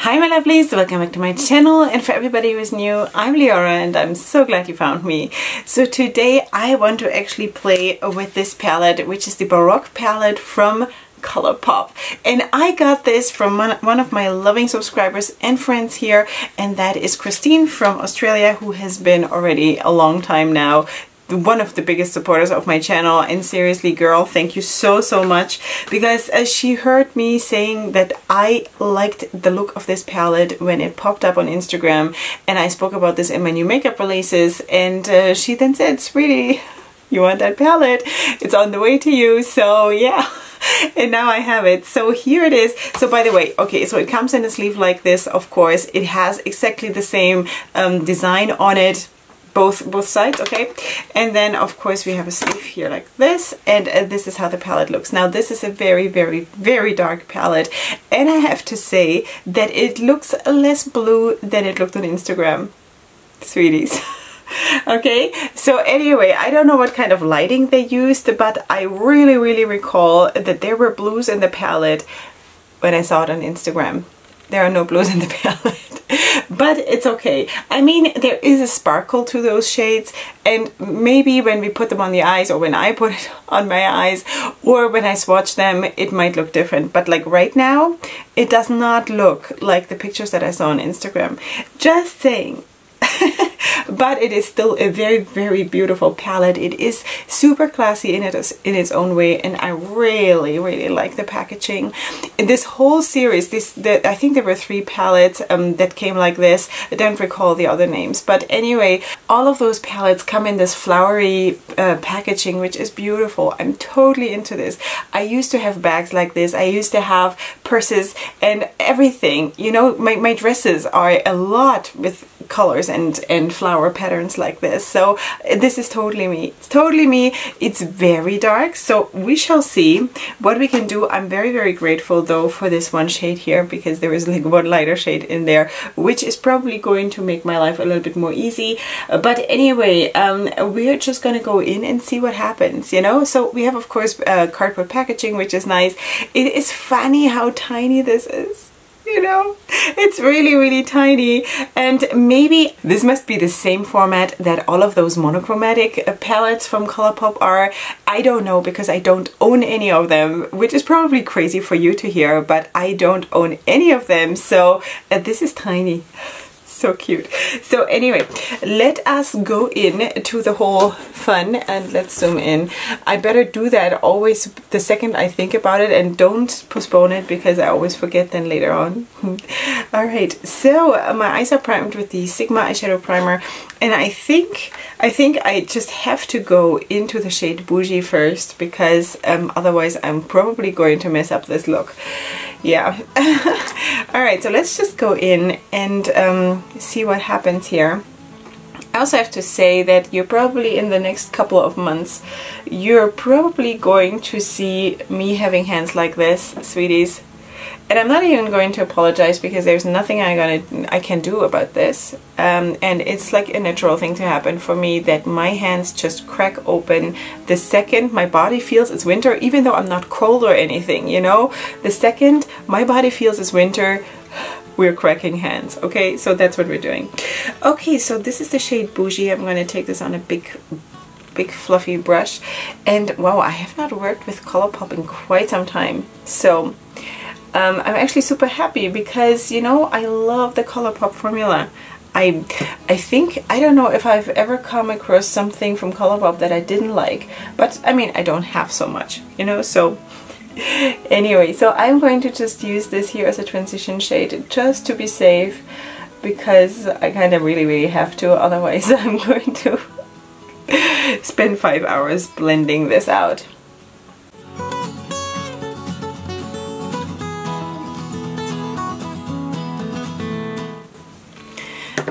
Hi my lovelies, welcome back to my channel, and for everybody who is new, I'm Leorah and I'm so glad you found me. So today I want to actually play with this palette, which is the Baroque palette from ColourPop, and I got this from one of my loving subscribers and friends here, and that is Christine from Australia, who has been already a long time now one of the biggest supporters of my channel. And seriously girl, thank you so much, because she heard me saying that I liked the look of this palette when it popped up on Instagram, and I spoke about this in my new makeup releases, and she then said, sweetie, you want that palette? It's on the way to you. So yeah, and now I have it. So here it is. So by the way, okay, so it comes in a sleeve like this, of course. It has exactly the same design on it, both sides, okay? And then of course we have a sleeve here like this, and this is how the palette looks. Now this is a very dark palette, and I have to say that it looks less blue than it looked on Instagram, sweeties. Okay, so anyway, I don't know what kind of lighting they used, but I really recall that there were blues in the palette when I saw it on Instagram. There are no blues in the palette, but it's okay. I mean, there is a sparkle to those shades, and maybe when we put them on the eyes, or when I put it on my eyes, or when I swatch them, it might look different. But like right now, it does not look like the pictures that I saw on Instagram. Just saying. But it is still a very beautiful palette. It is super classy in its own way, and I really like the packaging. In this whole series, I think there were 3 palettes that came like this. I don't recall the other names, but anyway, all of those palettes come in this flowery packaging, which is beautiful. I'm totally into this. I used to have bags like this. I used to have purses and everything. You know, my dresses are a lot with colors and flower patterns like this. So this is totally me. It's totally me. It's very dark, so we shall see what we can do. I'm very grateful though for this one shade here, because there is like one lighter shade in there, which is probably going to make my life a little bit more easy. But anyway, we're just gonna go in and see what happens, you know. So we have of course cardboard packaging, which is nice. It is funny how tiny this is. You know, it's really tiny, and maybe this must be the same format that all of those monochromatic palettes from ColourPop are. I don't know, because I don't own any of them, which is probably crazy for you to hear, but I don't own any of them, so this is tiny. So cute. So anyway, let us go in to the whole fun, and let's zoom in. I better do that always the second I think about it, and don't postpone it, because I always forget then later on. Alright, so my eyes are primed with the Sigma eyeshadow primer, and I think I just have to go into the shade Bougie first, because otherwise I'm probably going to mess up this look. Yeah. Alright, so let's just go in and see what happens here. I also have to say that you're probably in the next couple of months, you're probably going to see me having hands like this, sweeties. And I'm not even going to apologize, because there's nothing I can do about this. And it's like a natural thing to happen for me, that my hands just crack open the second my body feels it's winter, even though I'm not cold or anything, you know? The second my body feels it's winter, we're cracking hands, okay? So that's what we're doing. Okay, so this is the shade Bougie. I'm going to take this on a big fluffy brush. And wow, I have not worked with ColourPop in quite some time. So I'm actually super happy, because, you know, I love the ColourPop formula. I think, I don't know if I've ever come across something from ColourPop that I didn't like, but I mean, I don't have so much, you know, so anyway, so I'm going to just use this here as a transition shade, just to be safe, because I kind of really have to, otherwise I'm going to spend 5 hours blending this out.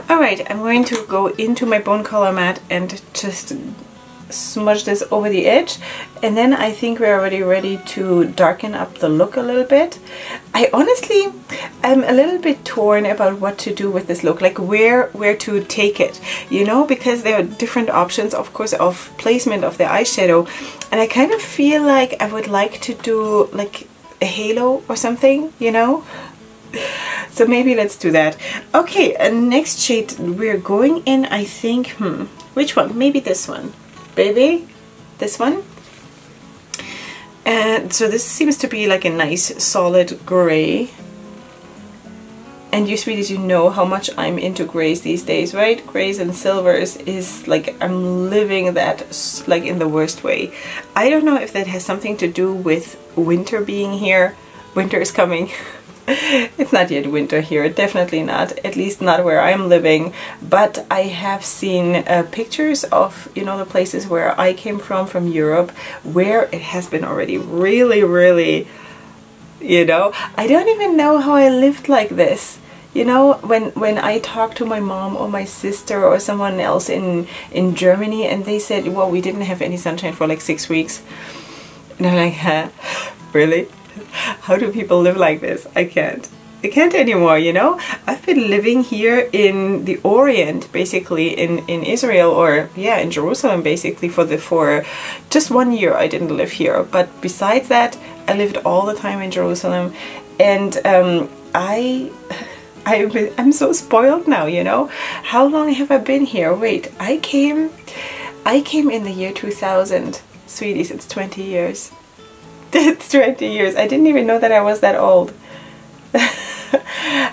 Alright, I'm going to go into my bone color mat and just smudge this over the edge, and then I think we're already ready to darken up the look a little bit. I honestly am a little bit torn about what to do with this look, like where to take it, you know, because there are different options, of course, of placement of the eyeshadow, and I kind of feel like I would like to do like a halo or something, you know. So maybe let's do that. Okay, next shade we're going in, I think, which one? Maybe this one. Baby? This one? And so this seems to be like a nice solid gray. And you sweeties, you know how much I'm into grays these days, right? Grays and silvers is like, I'm living that like in the worst way. I don't know if that has something to do with winter being here. Winter is coming. It's not yet winter here, definitely not, at least not where I'm living, but I have seen pictures of, you know, the places where I came from Europe, where it has been already really, really, you know, I don't even know how I lived like this. You know, when I talked to my mom or my sister or someone else in Germany, and they said, well, we didn't have any sunshine for like 6 weeks. And I'm like, huh? Really? How do people live like this? I can't. I can't anymore, you know? I've been living here in the Orient, basically, in Israel, or yeah, in Jerusalem, basically, for just 1 year I didn't live here. But besides that, I lived all the time in Jerusalem. And I'm so spoiled now, you know? How long have I been here? Wait, I came in the year 2000. Sweeties, it's 20 years. It's 20 years. I didn't even know that I was that old.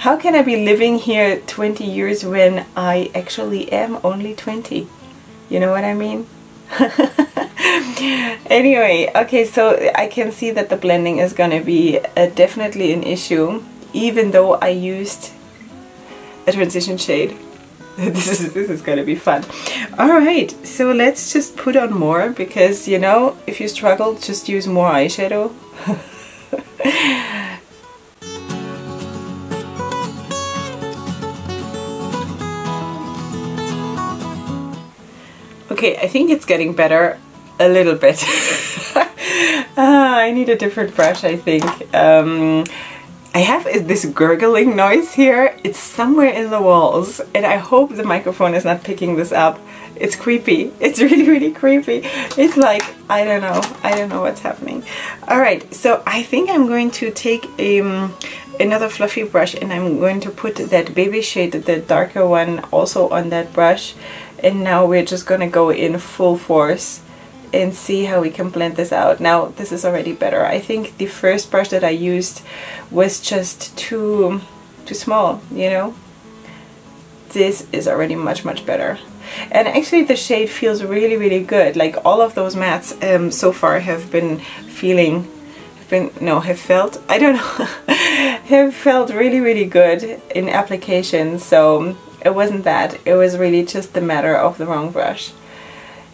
How can I be living here 20 years when I actually am only 20? You know what I mean? Anyway, okay, so I can see that the blending is gonna be definitely an issue, even though I used a transition shade. This is gonna be fun. Alright, so let's just put on more, because, you know, if you struggle, just use more eyeshadow. Okay, I think it's getting better a little bit. I need a different brush, I think. I have this gurgling noise here. It's somewhere in the walls, and I hope the microphone is not picking this up. It's creepy. It's really, really creepy. It's like, I don't know what's happening. Alright, so I think I'm going to take another fluffy brush, and I'm going to put that baby shade, the darker one, also on that brush. And now we're just gonna go in full force and see how we can blend this out. Now this is already better. I think the first brush that I used was just too small, you know. This is already much better. And actually the shade feels really, really good. Like all of those mattes so far have felt, I don't know, have felt really, really good in application. So it wasn't that, it was really just the matter of the wrong brush.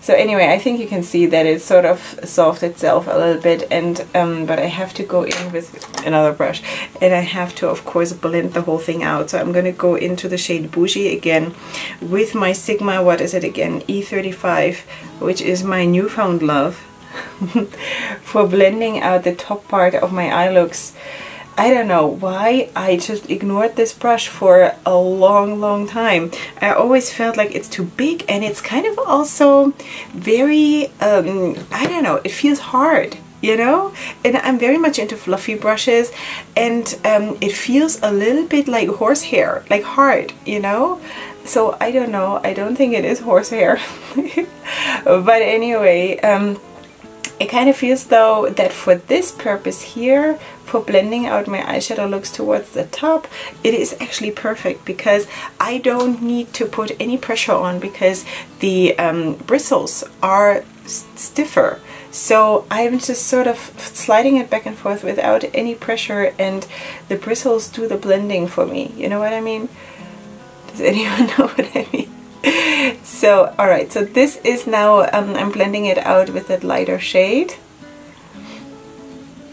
So anyway, I think you can see that it sort of solved itself a little bit, and but I have to go in with another brush, and I have to, of course, blend the whole thing out. So I'm going to go into the shade Bougie again with my Sigma, what is it again, E35, which is my newfound love for blending out the top part of my eye looks. I don't know why I just ignored this brush for a long time. I always felt like it's too big, and it's kind of also very, I don't know, it feels hard, you know? And I'm very much into fluffy brushes, and it feels a little bit like horsehair, like hard, you know? So I don't know, I don't think it is horsehair. But anyway, it kind of feels though that for this purpose here, for blending out my eyeshadow looks towards the top, it is actually perfect, because I don't need to put any pressure on, because the bristles are stiffer. So I'm just sort of sliding it back and forth without any pressure, and the bristles do the blending for me. You know what I mean? Does anyone know what I mean? So, alright, so this is now, I'm blending it out with that lighter shade.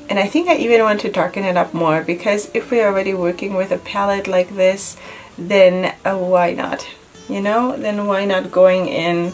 And I think I even want to darken it up more, because if we're already working with a palette like this, then why not? You know, then why not going in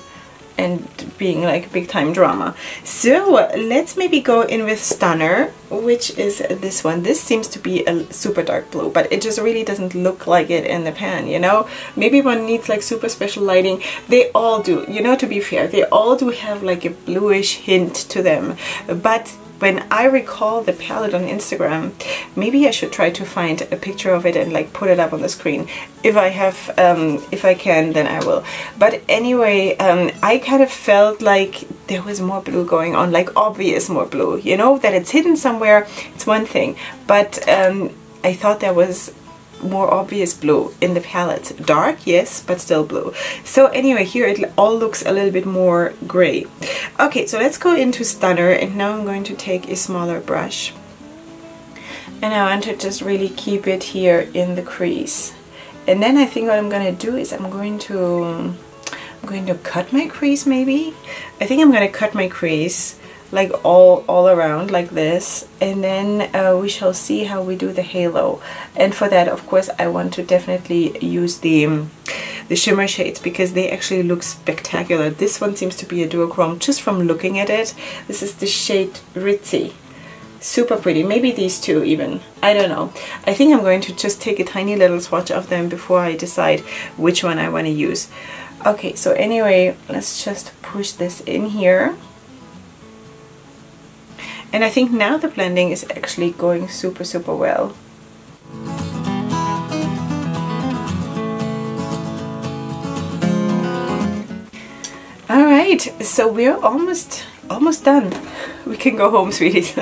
and being like big time drama? So let's maybe go in with Stunner, which is this one. This seems to be a super dark blue, but it just really doesn't look like it in the pan, you know? Maybe one needs like super special lighting. They all do, you know, to be fair, they all do have like a bluish hint to them, but when I recall the palette on Instagram, maybe I should try to find a picture of it and like put it up on the screen. If I have, if I can, then I will. But anyway, I kind of felt like there was more blue going on, like obvious more blue, you know, that it's hidden somewhere, it's one thing. But I thought there was more obvious blue in the palette. Dark, yes, but still blue. So anyway, here it all looks a little bit more gray. Okay, so let's go into Stunner, and now I'm going to take a smaller brush. And I want to just really keep it here in the crease. And then I think what I'm going to do is I'm going to cut my crease maybe. I think I'm going to cut my crease like all around like this, and then we shall see how we do the halo. And for that, of course, I want to definitely use the shimmer shades, because they actually look spectacular. This one seems to be a duochrome just from looking at it. This is the shade Ritzy. Super pretty. Maybe these two even. I don't know. I think I'm going to just take a tiny little swatch of them before I decide which one I want to use. Okay, so anyway, let's just push this in here. And I think now the blending is actually going super, super well. Alright, so we're almost done. We can go home, sweeties.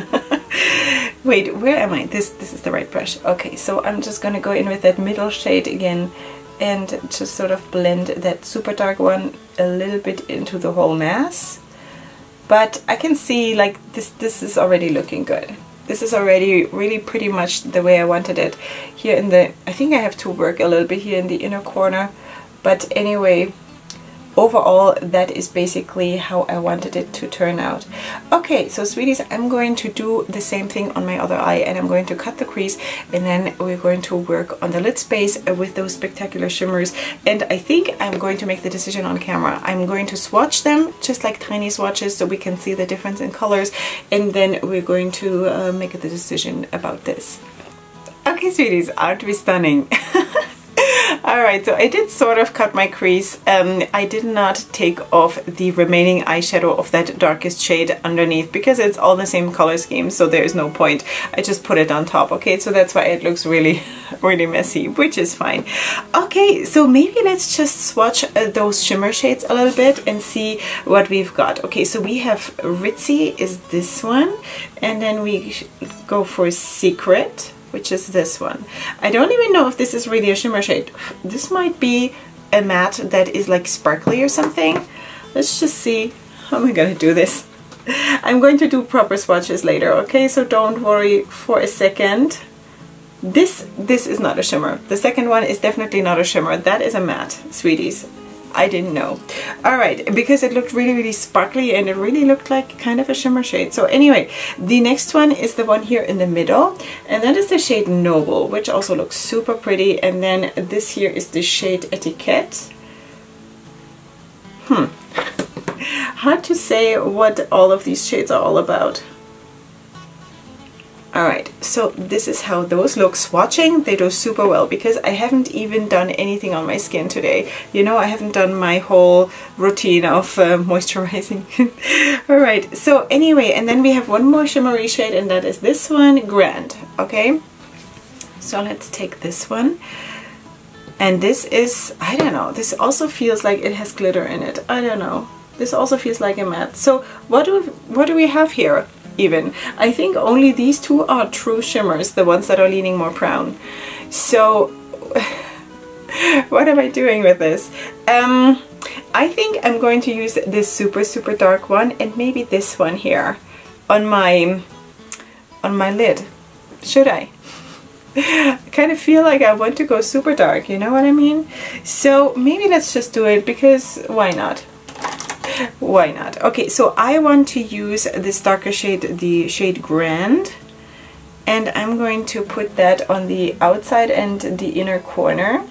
Wait, where am I? This is the right brush. Okay, so I'm just gonna go in with that middle shade again and just sort of blend that super dark one a little bit into the whole mass. But I can see like this is already looking good. This is already really pretty much the way I wanted it. Here in the, I think I have to work a little bit here in the inner corner. But anyway, overall that is basically how I wanted it to turn out. Okay, so sweeties, I'm going to do the same thing on my other eye, and I'm going to cut the crease, and then we're going to work on the lid space with those spectacular shimmers. And I think I'm going to make the decision on camera. I'm going to swatch them just like tiny swatches so we can see the difference in colors, and then we're going to make the decision about this. Okay, sweeties, aren't we stunning? Alright, so I did sort of cut my crease. I did not take off the remaining eyeshadow of that darkest shade underneath, because it's all the same color scheme, so there is no point. I just put it on top, okay? So that's why it looks really, really messy, which is fine. Okay, so maybe let's just swatch those shimmer shades a little bit and see what we've got. Okay, so we have Ritzy is this one, and then we go for Secret, which is this one. I don't even know if this is really a shimmer shade. This might be a matte that is like sparkly or something. Let's just see. How am I gonna do this? I'm going to do proper swatches later, okay? So don't worry for a second. This is not a shimmer. The second one is definitely not a shimmer. That is a matte, sweeties. I didn't know. Alright, because it looked really, really sparkly, and it really looked like kind of a shimmer shade. So anyway, the next one is the one here in the middle, and that is the shade Noble, which also looks super pretty. And then this here is the shade Etiquette. Hard to say what all of these shades are all about. Alright, so this is how those look. Swatching, they do super well, because I haven't even done anything on my skin today. You know, I haven't done my whole routine of moisturizing. Alright, so anyway, and then we have one more shimmery shade, and that is this one, Grand. Okay, so let's take this one. And this is, I don't know, this also feels like it has glitter in it. I don't know. This also feels like a matte. So what do we have here? Even I think only these two are true shimmers, the ones that are leaning more brown. So what am I doing with this? I think I'm going to use this super, super dark one, and maybe this one here on my lid. Should I? I kind of feel like I want to go super dark, you know what I mean? So maybe let's just do it, because why not? Why not? Okay, so I want to use this darker shade, the shade Grand, and I'm going to put that on the outside and the inner corner.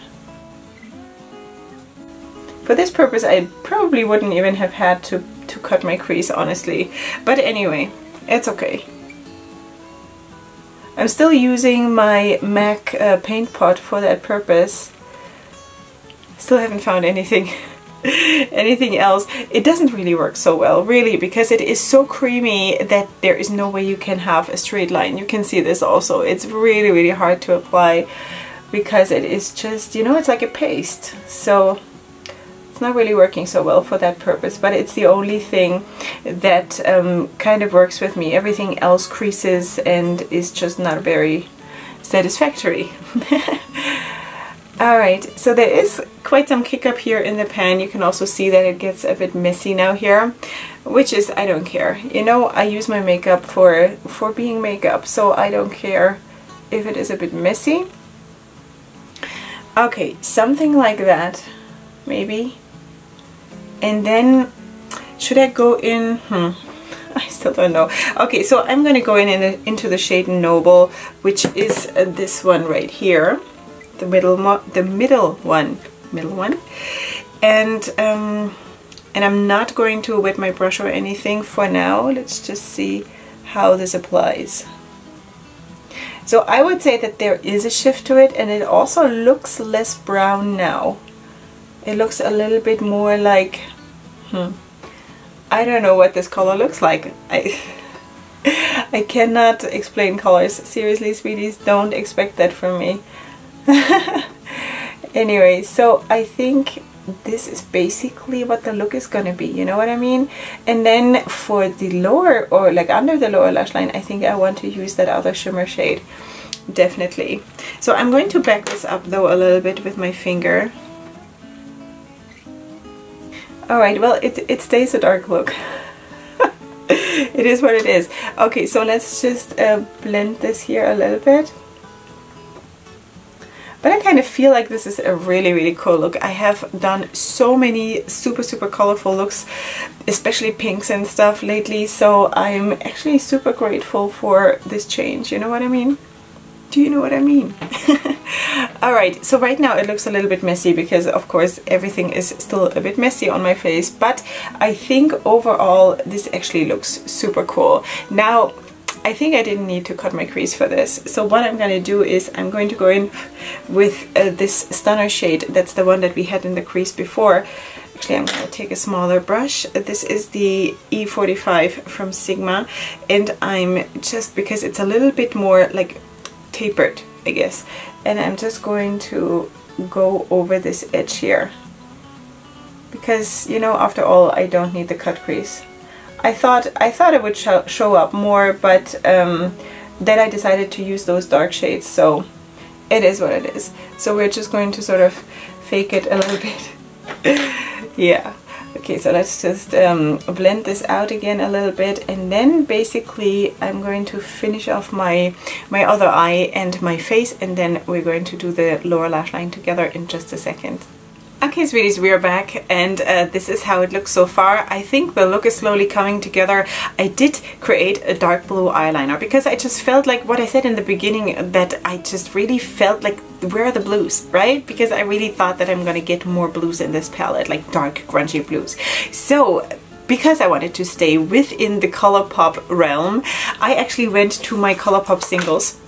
For this purpose, I probably wouldn't even have had to cut my crease, honestly. But anyway, it's okay. I'm still using my MAC paint pot for that purpose. Still haven't found anything anything else, it doesn't really work so well, really, because it is so creamy that there is no way you can have a straight line. You can see this also. It's really, really hard to apply because it is just, you know, it's like a paste. So it's not really working so well for that purpose, but it's the only thing that kind of works with me. Everything else creases and is just not very satisfactory. Alright, so there is quite some kick up here in the pan. You can also see that it gets a bit messy now here, which is, I don't care. You know, I use my makeup for being makeup, so I don't care if it is a bit messy. Okay, something like that, maybe. And then, should I go in? I still don't know. Okay, so I'm going to go into the shade Noble, which is this one right here. The middle one, and I'm not going to wet my brush or anything for now. Let's just see how this applies. So I would say that there is a shift to it, and it also looks less brown now. It looks a little bit more like, I don't know what this color looks like. I cannot explain colors. Seriously, sweeties, don't expect that from me. Anyway, so I think this is basically what the look is gonna be, you know what I mean? And then for the lower, or like under the lower lash line, I think I want to use that other shimmer shade, definitely. So I'm going to back this up though a little bit with my finger. Alright, well it stays a dark look. It is what it is. Okay, so let's just blend this here a little bit. But I kind of feel like this is a really, really cool look. I have done so many super, super colorful looks, especially pinks and stuff lately, so I'm actually super grateful for this change. You know what I mean? Do you know what I mean? Alright, so right now it looks a little bit messy because, of course, everything is still a bit messy on my face, but I think overall this actually looks super cool. Now, I think I didn't need to cut my crease for this. So what I'm going to do is I'm going to go in with this Stunner shade. That's the one that we had in the crease before. Actually, I'm going to take a smaller brush. This is the E45 from Sigma. And I'm just, because it's a little bit more like tapered, I guess. And I'm just going to go over this edge here. Because, you know, after all, I don't need the cut crease. I thought it would show up more, but then I decided to use those dark shades, so it is what it is. So we're just going to sort of fake it a little bit. Yeah. Okay, so let's just blend this out again a little bit, and then basically I'm going to finish off my other eye and my face, and then we're going to do the lower lash line together in just a second. Okay, sweeties, we're back, and this is how it looks so far. I think the look is slowly coming together. I did create a dark blue eyeliner because I just felt like what I said in the beginning, that I just really felt like, where are the blues, right? Because I really thought that I'm gonna get more blues in this palette, like dark, grungy blues. So because I wanted to stay within the ColourPop realm, I actually went to my ColourPop singles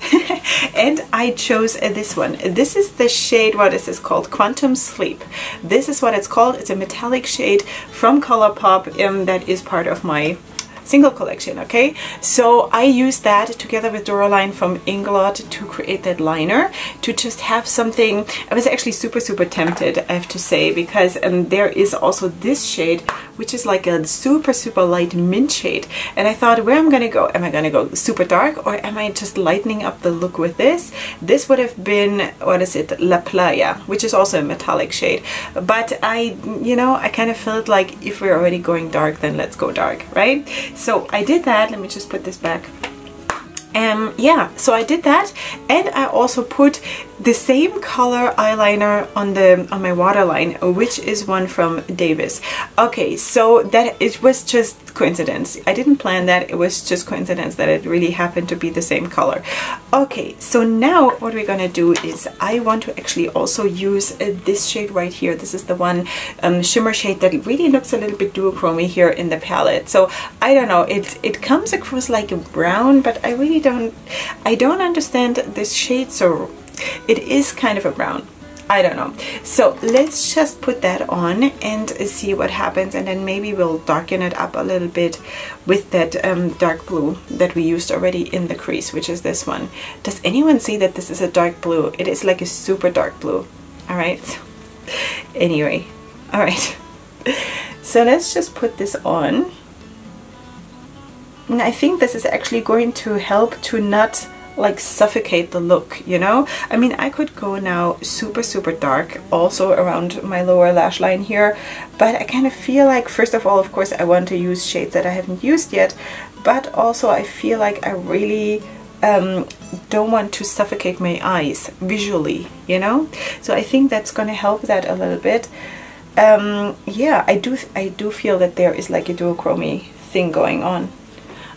and I chose this one. This is the shade, what is this called? Quantum Sleep. This is what it's called. It's a metallic shade from ColourPop that is part of my single collection, okay? So I used that together with Duraline from Inglot to create that liner, to just have something. I was actually super, super tempted, I have to say, because there is also this shade, which is like a super, super light mint shade. And I thought, where am I gonna go? Am I gonna go super dark, or am I just lightening up the look with this? This would have been, what is it? La Playa, which is also a metallic shade. But you know, I kind of felt like if we're already going dark, then let's go dark, right? So I did that. Let me just put this back. Yeah, so I did that, and I also put the same color eyeliner on my waterline, which is one from Davis. Okay, so that it was just coincidence. I didn't plan that. It was just coincidence that it really happened to be the same color. Okay, so now what we're gonna do is I want to actually also use this shade right here. This is the one shimmer shade that really looks a little bit duochromy here in the palette. So I don't know, it comes across like a brown, but I really don't understand this shade. So it is kind of a brown. I don't know. So let's just put that on and see what happens, and then maybe we'll darken it up a little bit with that dark blue that we used already in the crease, which is this one. Does anyone see that this is a dark blue? It is like a super dark blue. All right. Anyway, all right. So let's just put this on. And I think this is actually going to help to not like suffocate the look, you know? I mean, I could go now super dark also around my lower lash line here, but I kind of feel like, first of all, of course, I want to use shades that I haven't used yet, but also I feel like I really don't want to suffocate my eyes visually, you know? So I think that's going to help that a little bit. Yeah, I do feel that there is like a duochrome thing going on.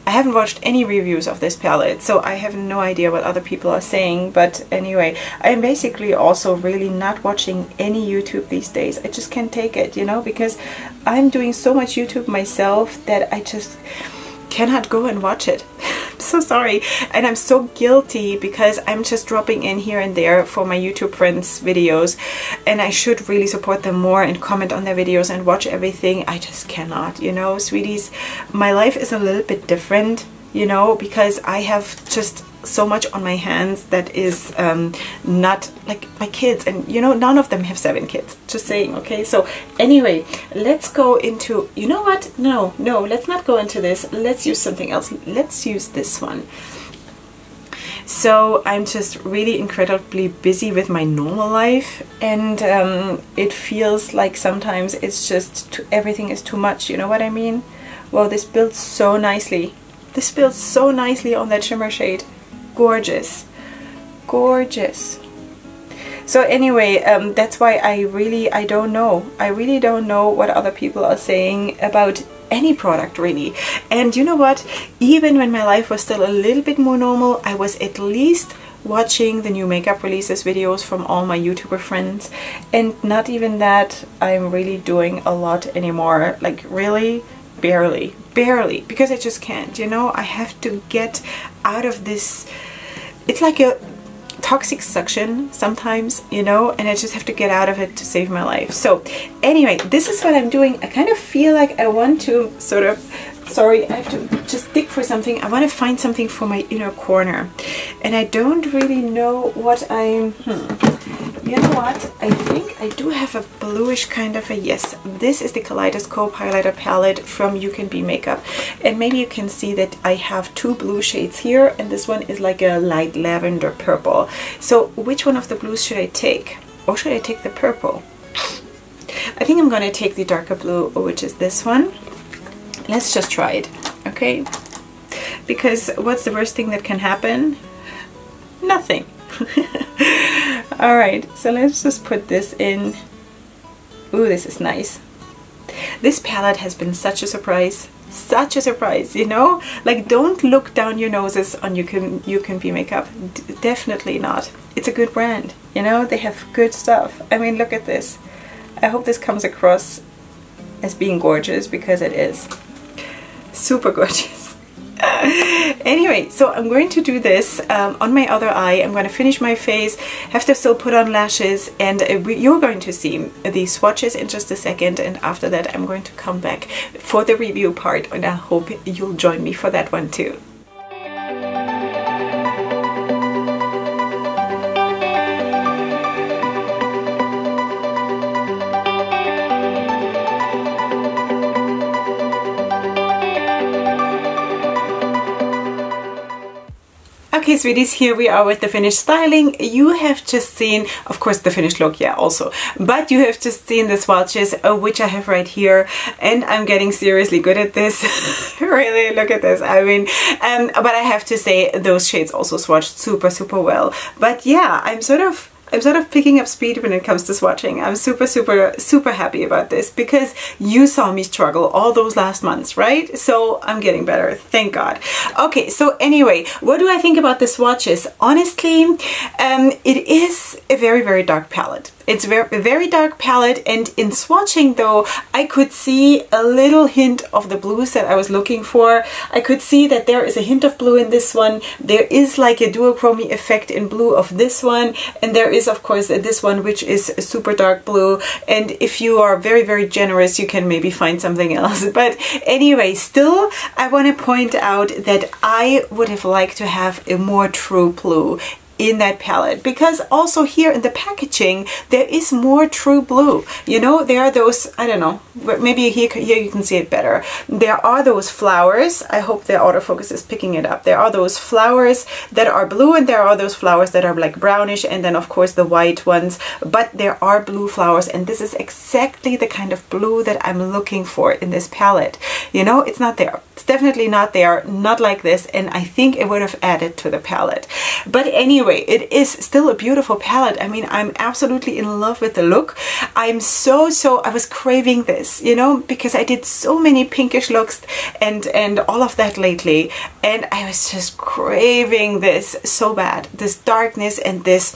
I haven't watched any reviews of this palette, so I have no idea what other people are saying, but anyway, I'm basically also really not watching any YouTube these days. I just can't take it, you know, because I'm doing so much YouTube myself that I just cannot go and watch it. I'm so sorry, and I'm so guilty because I'm just dropping in here and there for my YouTube friends' videos, and I should really support them more and comment on their videos and watch everything. I just cannot, you know, sweeties. My life is a little bit different, you know, because I have just so much on my hands that is not like my kids, and you know, none of them have 7 kids, just saying. Okay, so anyway, let's go into, you know what, no, let's not go into this, let's use something else. Let's use this one. So I'm just really incredibly busy with my normal life, and it feels like sometimes it's just everything is too much, you know what I mean? Well, this builds so nicely. This builds so nicely on that shimmer shade. Gorgeous, gorgeous. So anyway, that's why I really don't know what other people are saying about any product, really. And you know what, even when my life was still a little bit more normal, I was at least watching the new makeup releases videos from all my YouTuber friends, and not even that I'm really doing a lot anymore, like really barely, because I just can't, you know. I have to get out of this. It's like a toxic suction sometimes, you know, and I just have to get out of it to save my life. So anyway, this is what I'm doing. I kind of feel like I want to sort of, sorry, I have to just dig for something. I want to find something for my inner corner, and I don't really know what I'm, you know what, I think I do have a bluish kind of a, yes, this is the Kaleidoscope highlighter palette from You Can Be Makeup, and maybe you can see that I have 2 blue shades here, and this one is like a light lavender purple. So which one of the blues should I take? Or should I take the purple? I think I'm going to take the darker blue, which is this one. Let's just try it, okay? Because what's the worst thing that can happen? Nothing. Alright, so let's just put this in. Ooh, this is nice. This palette has been such a surprise, you know? Like, don't look down your noses on You Can Be Makeup. Definitely not. It's a good brand, you know? They have good stuff. I mean, look at this. I hope this comes across as being gorgeous, because it is. Super gorgeous. Anyway, so I'm going to do this on my other eye. I'm going to finish my face, have to still put on lashes, and you're going to see the swatches in just a second, and after that I'm going to come back for the review part, and I hope you'll join me for that one too. Okay, sweeties, here we are with the finished styling. You have just seen, of course, the finished look, yeah, also, but you have just seen the swatches, which I have right here, and I'm getting seriously good at this. Really, look at this. I mean, but I have to say those shades also swatched super well. But yeah, I'm sort of picking up speed when it comes to swatching. I'm super happy about this, because you saw me struggle all those last months, right? So I'm getting better, thank God. Okay, so anyway, what do I think about the swatches? Honestly, it is a very dark palette. It's a very dark palette, and in swatching though, I could see a little hint of the blues that I was looking for. I could see that there is a hint of blue in this one. There is like a duochrome effect in blue of this one, and there is is of course this one, which is super dark blue, and if you are very, very generous, you can maybe find something else. But anyway, still I want to point out that I would have liked to have a more true blue in that palette, because also here in the packaging there is more true blue. You know, there are those, I don't know, maybe here you can see it better. There are those flowers. I hope the autofocus is picking it up. There are those flowers that are blue, and there are those flowers that are like brownish, and then of course the white ones, but there are blue flowers, and this is exactly the kind of blue that I'm looking for in this palette. You know, it's not there. It's definitely not there, not like this, and I think it would have added to the palette. But anyway, it is still a beautiful palette. I mean, I'm absolutely in love with the look. I was craving this, you know, because I did so many pinkish looks and all of that lately, and I was just craving this so bad. This darkness and this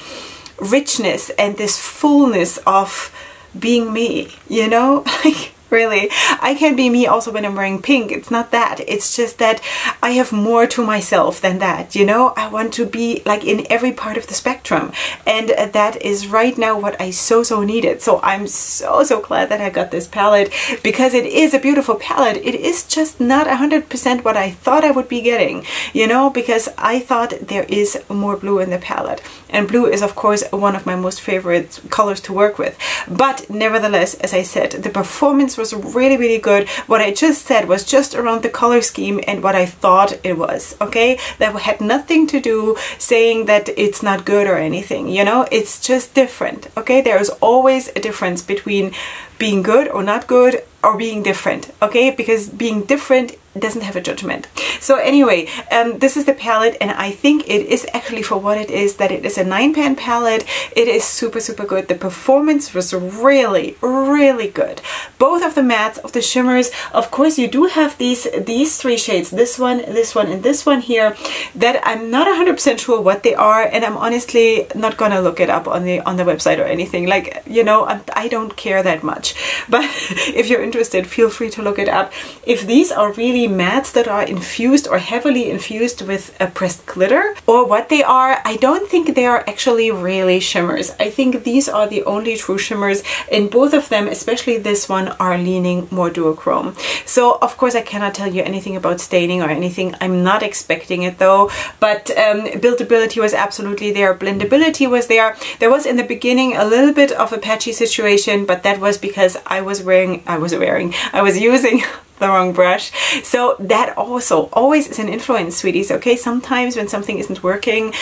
richness and this fullness of being me, you know, like really, I can be me also when I'm wearing pink. It's not that. It's just that I have more to myself than that, you know. I want to be like in every part of the spectrum, and that is right now what I so needed. So I'm so glad that I got this palette, because it is a beautiful palette. It is just not 100% what I thought I would be getting, you know, because I thought there is more blue in the palette, and blue is of course one of my most favorite colors to work with. But nevertheless, as I said, the performance was really good. What I just said was just around the color scheme and what I thought it was, okay? That had nothing to do saying that it's not good or anything, you know? It's just different, okay? There is always a difference between being good or not good, or being different, okay? Because being different doesn't have a judgment. So anyway, this is the palette, and I think it is actually, for what it is, that it is a 9-pan palette. It is super good. The performance was really good. Both of the mattes, of the shimmers. Of course, you do have these 3 shades, this one, and this one here, that I'm not 100% sure what they are, and I'm honestly not gonna look it up on the website or anything. Like, you know, I don't care that much. But if you're interested, feel free to look it up. If these are really mattes that are infused or heavily infused with a pressed glitter, or what they are, I don't think they are actually really shimmers. I think these are the only true shimmers, and both of them, especially this one, are leaning more duochrome. So of course I cannot tell you anything about staining or anything. I'm not expecting it though, but buildability was absolutely there. Blendability was there. There was in the beginning a little bit of a patchy situation, but that was because I was using the wrong brush. So that also always is an influence, sweeties, okay? Sometimes when something isn't working,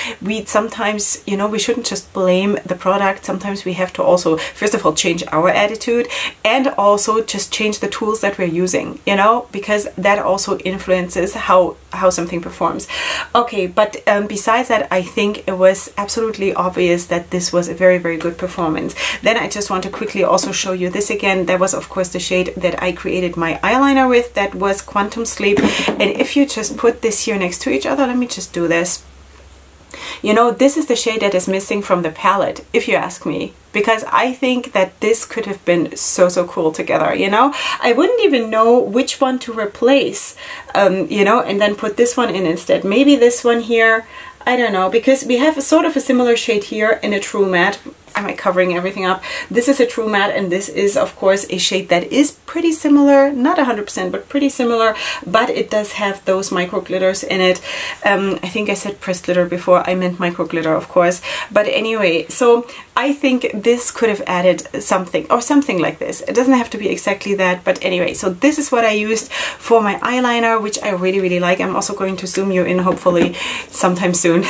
sometimes, you know, we shouldn't just blame the product. Sometimes we have to also, first of all, change our attitude, and also just change the tools that we're using, you know, because that also influences how something performs. Okay, but besides that, I think it was absolutely obvious that this was a very good performance. Then I just want to quickly also show you this again. That was of course the shade that I created my eyeliner with. That was Quantum Sleep. And if you just put this here next to each other, let me just do this. You know, this is the shade that is missing from the palette, if you ask me, because I think that this could have been so cool together, you know? I wouldn't even know which one to replace, you know, and then put this one in instead. Maybe this one here, I don't know, because we have a sort of a similar shade here in a true matte. Am I covering everything up? This is a true matte, and this is of course a shade that is pretty similar, not 100% but pretty similar, but it does have those micro glitters in it. I think I said pressed glitter before, I meant micro glitter of course. But anyway, so I think this could have added something, or something like this. It doesn't have to be exactly that, but anyway, so this is what I used for my eyeliner, which I really like. I'm also going to zoom you in hopefully sometime soon.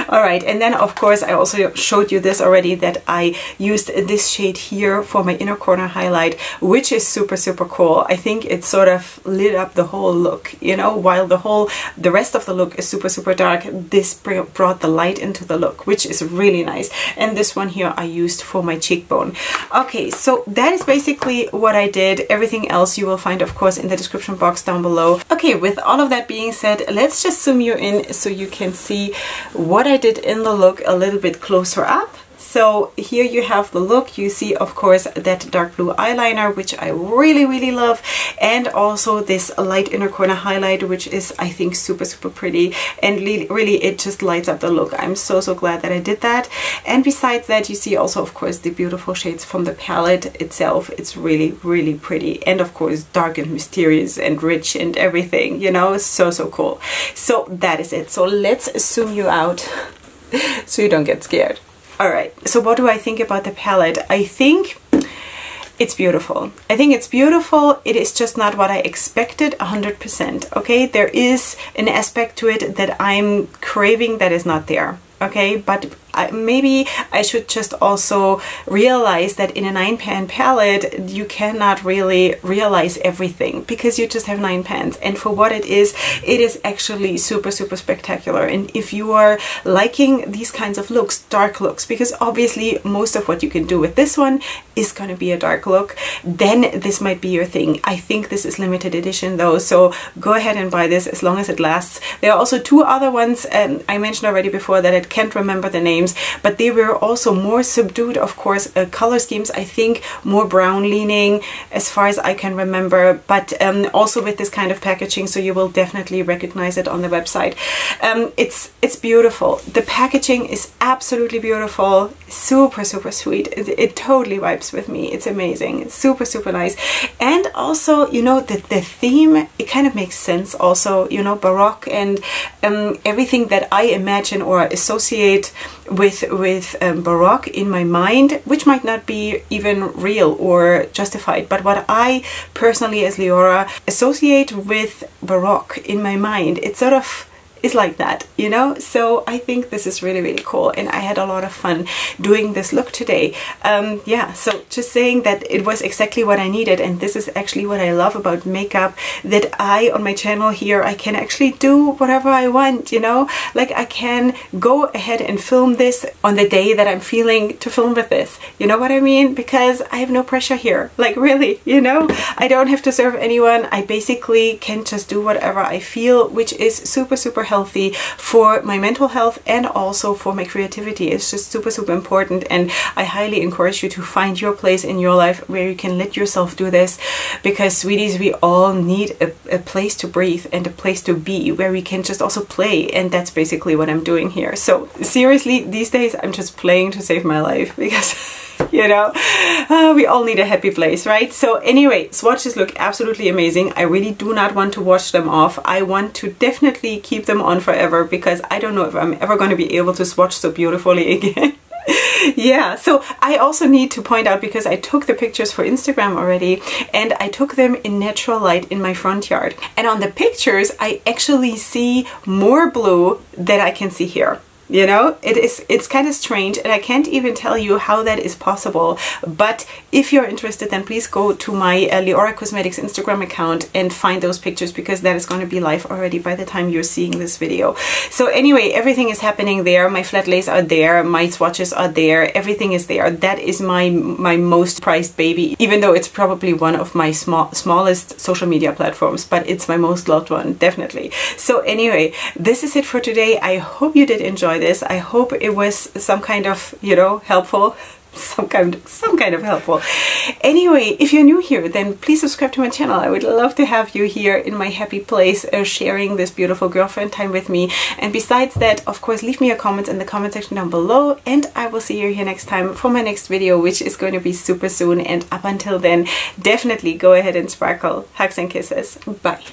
Alright, and then of course I also showed you this already, that I used this shade here for my inner corner highlight, which is super cool. I think it sort of lit up the whole look, you know, while the rest of the look is super dark. This brought the light into the look, which is really nice. And this one here I used for my cheekbone. Okay, so that is basically what I did. Everything else you will find of course in the description box down below. Okay, with all of that being said, let's just zoom you in so you can see what I did in the look a little bit closer up. So here you have the look. You see, of course, that dark blue eyeliner, which I really, really love, and also this light inner corner highlight, which is, I think, super, super pretty, and really it just lights up the look. I'm so, so glad that I did that. And besides that, you see also, of course, the beautiful shades from the palette itself. It's really, really pretty, and of course dark and mysterious and rich and everything, you know, so, so cool. So that is it. So let's zoom you out so you don't get scared. All right, so what do I think about the palette? I think it's beautiful. I think it's beautiful. It is just not what I expected 100%. Okay, there is an aspect to it that I'm craving that is not there. Okay, but maybe I should just also realize that in a 9-pan palette you cannot really realize everything, because you just have 9 pans, and for what it is actually super, super spectacular. And if you are liking these kinds of looks, dark looks, because obviously most of what you can do with this one is going to be a dark look, then this might be your thing. I think this is limited edition though, so go ahead and buy this as long as it lasts. There are also 2 other ones, I mentioned already before that I can't remember the names, but they were also more subdued, of course, color schemes. I think more brown leaning as far as I can remember, but also with this kind of packaging, so you will definitely recognize it on the website. It's beautiful. The packaging is absolutely beautiful, super, super sweet. It totally vibes with me. It's amazing. It's super, super nice. And also, you know, the theme, it kind of makes sense also, you know, Baroque and everything that I imagine or associate with Baroque in my mind, which might not be even real or justified, but what I personally as Leorah associate with Baroque in my mind, it sort of is like that, you know. So I think this is really, really cool, and I had a lot of fun doing this look today. Yeah, so just saying that it was exactly what I needed, and this is actually what I love about makeup, that I, on my channel here, I can actually do whatever I want, you know, like I can go ahead and film this on the day that I'm feeling to film with this, you know what I mean, because I have no pressure here, like really, you know, I don't have to serve anyone. I basically can just do whatever I feel, which is super, super healthy for my mental health and also for my creativity. It's just super, super important, and I highly encourage you to find your place in your life where you can let yourself do this, because sweeties, we all need a place to breathe and a place to be where we can just also play, and that's basically what I'm doing here. So seriously, these days I'm just playing to save my life, because you know, we all need a happy place, right? So anyway, swatches look absolutely amazing. I really do not want to wash them off. I want to definitely keep them on forever, because I don't know if I'm ever going to be able to swatch so beautifully again. Yeah, so I also need to point out, because I took the pictures for Instagram already, and I took them in natural light in my front yard, and on the pictures I actually see more blue than I can see here. You know, it's kind of strange, and I can't even tell you how that is possible. But if you're interested, then please go to my Leorah Cosmetics Instagram account and find those pictures, because that is going to be live already by the time you're seeing this video. So anyway, everything is happening there. My flat lays are there, my swatches are there, everything is there. That is my most prized baby, even though it's probably one of my smallest social media platforms, but it's my most loved one, definitely. So anyway, this is it for today. I hope you did enjoy this. I hope it was some kind of, you know, helpful. Some kind of helpful. Anyway, if you're new here, then please subscribe to my channel. I would love to have you here in my happy place, sharing this beautiful girlfriend time with me. And besides that, of course, leave me a comment in the comment section down below, and I will see you here next time for my next video, which is going to be super soon. And up until then, definitely go ahead and sparkle. Hugs and kisses. Bye.